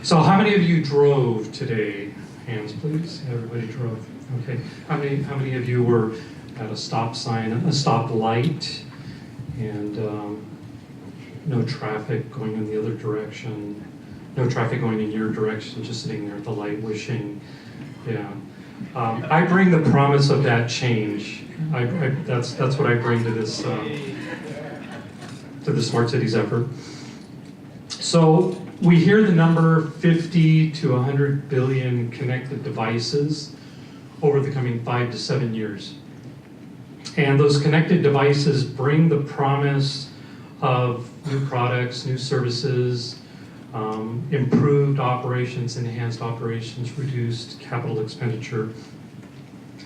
So how many of you drove today? Hands, please. Everybody drove. Okay. How many of you were at a stop sign, a stop light, and no traffic going in the other direction, no traffic going in your direction, just sitting there at the light wishing, yeah. I bring the promise of that change. That's what I bring to this to the Smart Cities effort. So we hear the number 50 to 100 billion connected devices over the coming 5 to 7 years. And those connected devices bring the promise of new products, new services, improved operations, enhanced operations, reduced capital expenditure.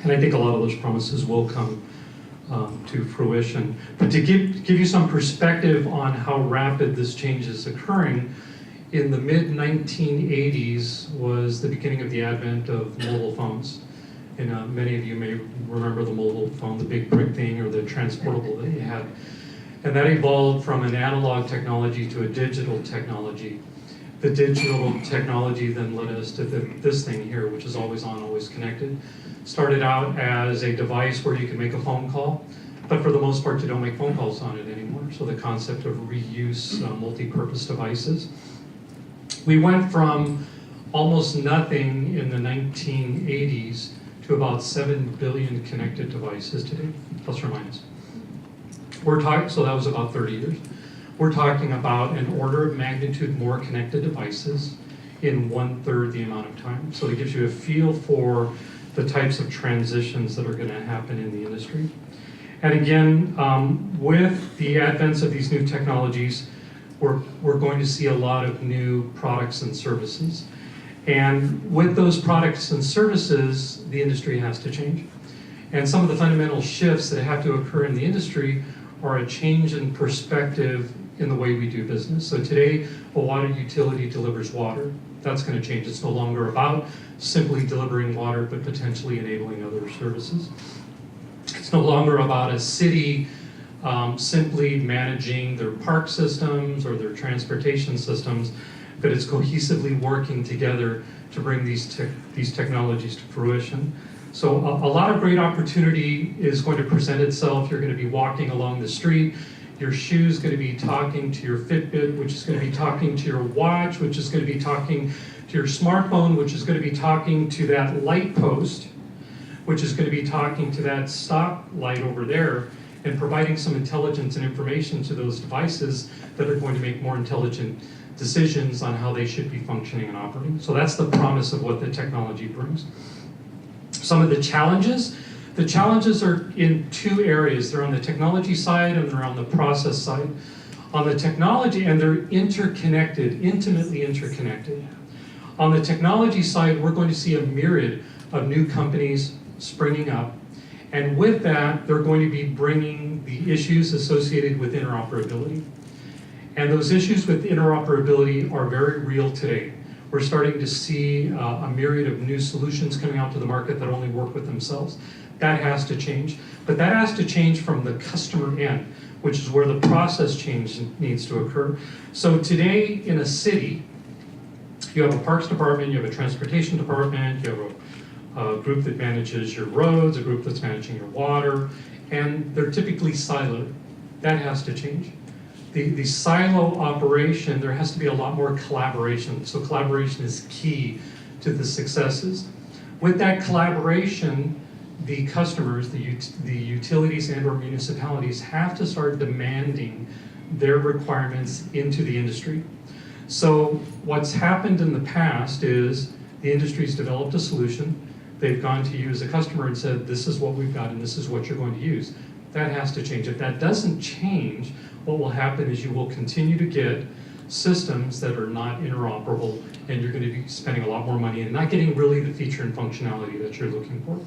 And I think a lot of those promises will come to fruition. But to give you some perspective on how rapid this change is occurring, in the mid-1980s was the beginning of the advent of mobile phones. And many of you may remember the mobile phone, the big brick thing, or the transportable that you had. And that evolved from an analog technology to a digital technology. The digital technology then led us to this thing here, which is always on, always connected. Started out as a device where you can make a phone call, but for the most part, you don't make phone calls on it anymore. So the concept of reuse, multi-purpose devices. We went from almost nothing in the 1980s to about 7 billion connected devices today, plus or minus. So that was about 30 years. We're talking about an order of magnitude more connected devices in 1/3 the amount of time. So it gives you a feel for the types of transitions that are going to happen in the industry. And again, with the advent of these new technologies, we're going to see a lot of new products and services. And with those products and services, the industry has to change. And some of the fundamental shifts that have to occur in the industry are a change in perspective in the way we do business. So today, a water utility delivers water. That's going to change. It's no longer about simply delivering water, but potentially enabling other services. It's no longer about a city simply managing their park systems or their transportation systems, but it's cohesively working together to bring these technologies to fruition. So a lot of great opportunity is going to present itself. You're going to be walking along the street. Your shoe's going to be talking to your Fitbit, which is going to be talking to your watch, which is going to be talking to your smartphone, which is going to be talking to that light post, which is going to be talking to that stop light over there, and providing some intelligence and information to those devices that are going to make more intelligent decisions on how they should be functioning and operating. So that's the promise of what the technology brings. Some of the challenges are in two areas. They're on the technology side and they're on the process side. On the technology, and they're interconnected, intimately interconnected. On the technology side, we're going to see a myriad of new companies springing up. And with that, they're going to be bringing the issues associated with interoperability. And those issues with interoperability are very real today. We're starting to see a myriad of new solutions coming out to the market that only work with themselves. That has to change. But that has to change from the customer end, which is where the process change needs to occur. So today in a city, you have a parks department, you have a transportation department, you have a group that manages your roads, a group that's managing your water, and they're typically siloed. That has to change. The silo operation, there has to be a lot more collaboration. So collaboration is key to the successes. With that collaboration, the customers, the utilities and or municipalities have to start demanding their requirements into the industry. So what's happened in the past is the industry's developed a solution. They've gone to you as a customer and said, this is what we've got and this is what you're going to use. That has to change. If that doesn't change, what will happen is you will continue to get systems that are not interoperable, and you're going to be spending a lot more money and not getting really the feature and functionality that you're looking for.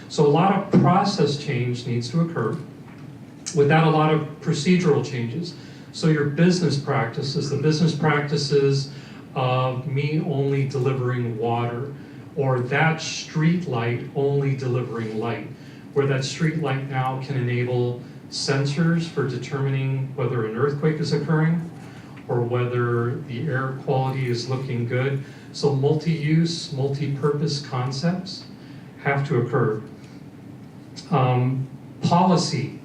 So a lot of process change needs to occur. With that, a lot of procedural changes. So your business practices, the business practices of me only delivering water, or that street light only delivering light, where that street light now can enable sensors for determining whether an earthquake is occurring, or whether the air quality is looking good. So multi-use, multi-purpose concepts have to occur. Policy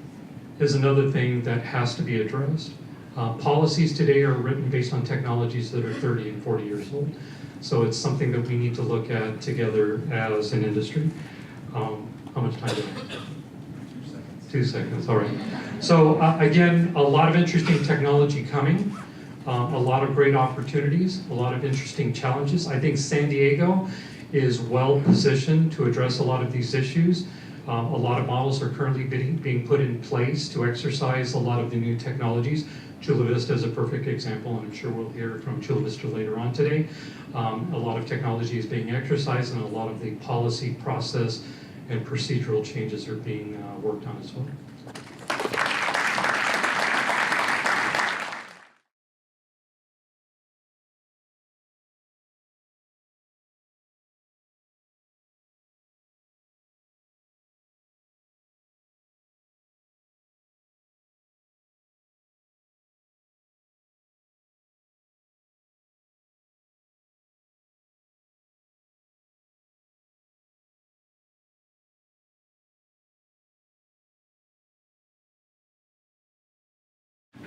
is another thing that has to be addressed. Policies today are written based on technologies that are 30 and 40 years old. So it's something that we need to look at together as an industry. How much time do I have? 2 seconds, all right. So again, a lot of interesting technology coming, a lot of great opportunities, a lot of interesting challenges. I think San Diego is well positioned to address a lot of these issues. A lot of models are currently being put in place to exercise a lot of the new technologies. Chula Vista is a perfect example, and I'm sure we'll hear from Chula Vista later on today. A lot of technology is being exercised, and a lot of the policy process and procedural changes are being worked on as well.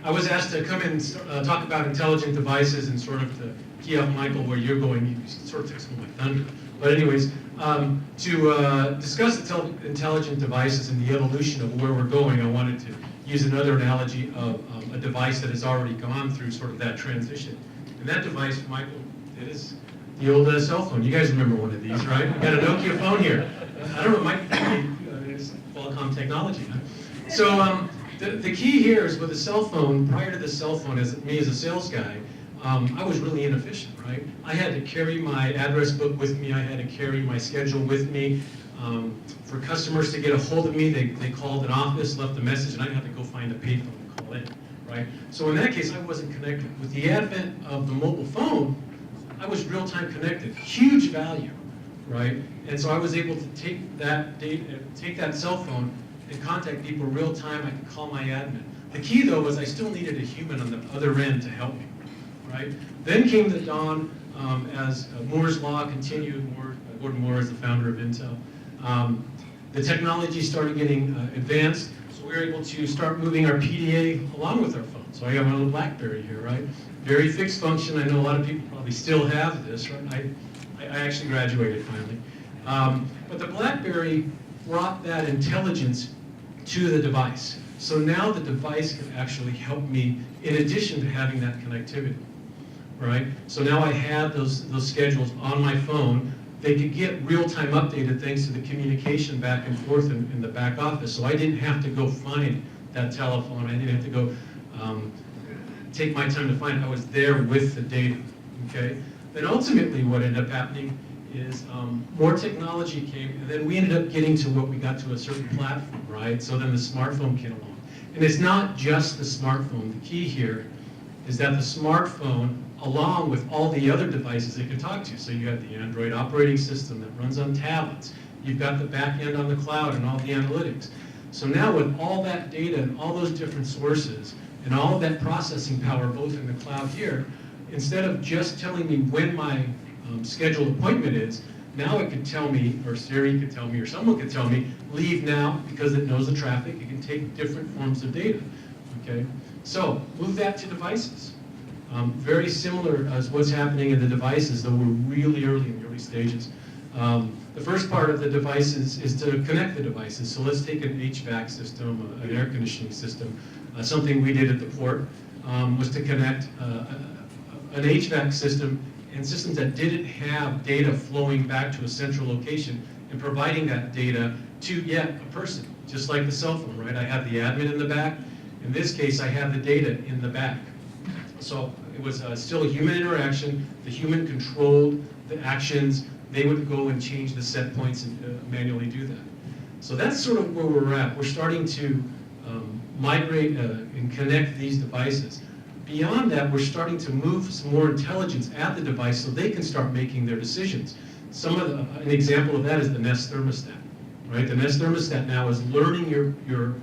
I was asked to come and talk about intelligent devices and sort of to key off, Michael, where you're going. You sort of took some of my thunder. But anyways, to discuss intelligent devices and the evolution of where we're going, I wanted to use another analogy of a device that has already gone through sort of that transition. And that device, Michael, is the old cell phone. You guys remember one of these, right? We got a Nokia phone here. I don't know, Mike, it's Qualcomm technology. Huh? So, the key here is with a cell phone, prior to the cell phone, as me as a sales guy, I was really inefficient, right? I had to carry my address book with me, I had to carry my schedule with me. For customers to get a hold of me, they called an office, left a message, and I had to go find a payphone to call in, right? So in that case, I wasn't connected. With the advent of the mobile phone, I was real-time connected, huge value, right? And so I was able to take that data, take that cell phone, and contact people real time. I could call my admin. The key though was I still needed a human on the other end to help me, right? Then came the dawn as Moore's Law continued. Gordon Moore is the founder of Intel. The technology started getting advanced, so we were able to start moving our PDA along with our phone. So I got my little BlackBerry here, right? Very fixed function. I know a lot of people probably still have this, right? I actually graduated finally. But the BlackBerry brought that intelligence to the device. So now the device can actually help me in addition to having that connectivity, right? So now I had those schedules on my phone. They could get real-time updated thanks to the communication back and forth in the back office. So I didn't have to go find that telephone. I didn't have to go take my time to find it. I was there with the data, okay? Then ultimately what ended up happening is more technology came, and then we ended up getting to what we got to a certain platform, right? So then the smartphone came along. And it's not just the smartphone. The key here is that the smartphone, along with all the other devices it can talk to, so you have the Android operating system that runs on tablets, you've got the back end on the cloud and all the analytics. So now with all that data and all those different sources and all of that processing power both in the cloud here, instead of just telling me when my scheduled appointment is, now it could tell me, or Siri could tell me, or someone could tell me, leave now, because it knows the traffic. It can take different forms of data, okay? So, move that to devices. Very similar as what's happening in the devices, though we're really early in the early stages. The first part of the devices is to connect the devices. So let's take an HVAC system, an air conditioning system. Something we did at the port was to connect an HVAC system and systems that didn't have data flowing back to a central location and providing that data to yet a person, just like the cell phone, right? I have the admin in the back. In this case, I have the data in the back. So it was still a human interaction. The human controlled the actions. They would go and change the set points and manually do that. So that's sort of where we're at. We're starting to migrate and connect these devices. Beyond that, we're starting to move some more intelligence at the device so they can start making their decisions. An example of that is the Nest thermostat, right? The Nest thermostat now is learning your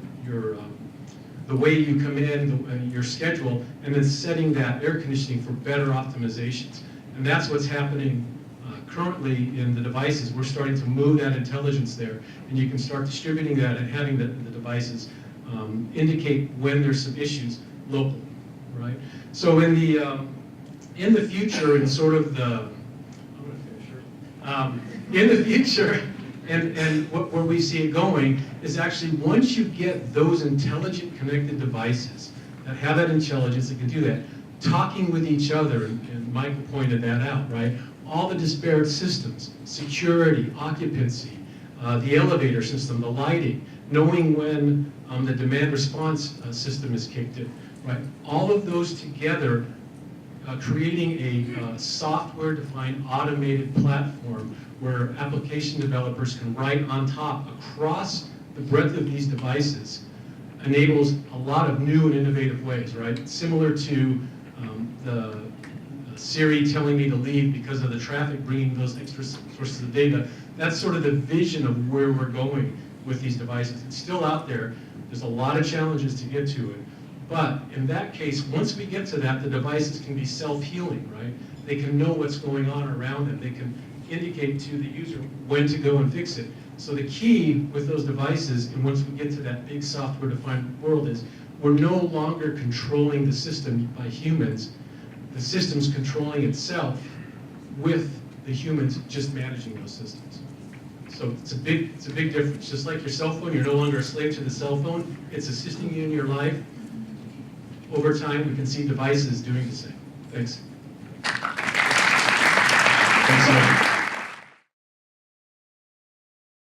the way you come in, your schedule, and then setting that air conditioning for better optimizations. And that's what's happening currently in the devices. We're starting to move that intelligence there, and you can start distributing that and having the devices indicate when there's some issues locally, right? So in the future, in sort of the, in the future, and where we see it going is actually once you get those intelligent connected devices that have that intelligence that can do that, talking with each other, and Michael pointed that out, right? All the disparate systems, security, occupancy, the elevator system, the lighting, knowing when the demand response system is kicked in, right? All of those together, creating a software-defined automated platform where application developers can write on top across the breadth of these devices enables a lot of new and innovative ways, right? Similar to the Siri telling me to leave because of the traffic bringing those extra sources of data. That's sort of the vision of where we're going with these devices. It's still out there. There's a lot of challenges to get to it. But in that case, once we get to that, the devices can be self-healing, right? They can know what's going on around them. They can indicate to the user when to go and fix it. So the key with those devices, and once we get to that big software-defined world, is we're no longer controlling the system by humans. The system's controlling itself with the humans just managing those systems. So it's a big difference. Just like your cell phone, you're no longer a slave to the cell phone. It's assisting you in your life. Over time, we can see devices doing the same. Thanks. Thanks,